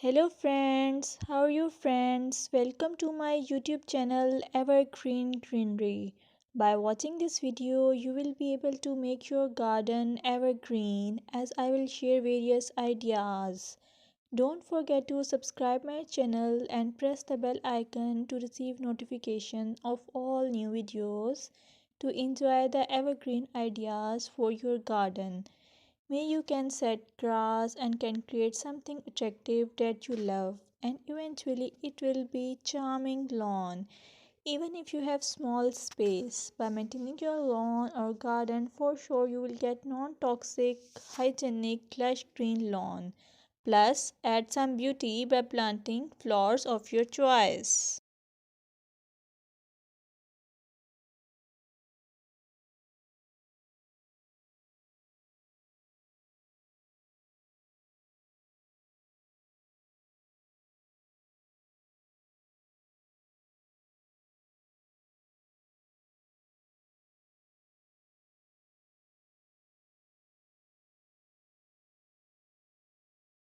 Hello friends, how are you friends? Welcome to my YouTube channel Evergreen Greenery. By watching this video, you will be able to make your garden evergreen as I will share various ideas. Don't forget to subscribe my channel and press the bell icon to receive notification of all new videos to enjoy the evergreen ideas for your garden. May you can set grass and can create something attractive that you love and eventually it will be charming lawn even if you have small space. By maintaining your lawn or garden, for sure you will get non-toxic hygienic lush green lawn. Plus add some beauty by planting flowers of your choice.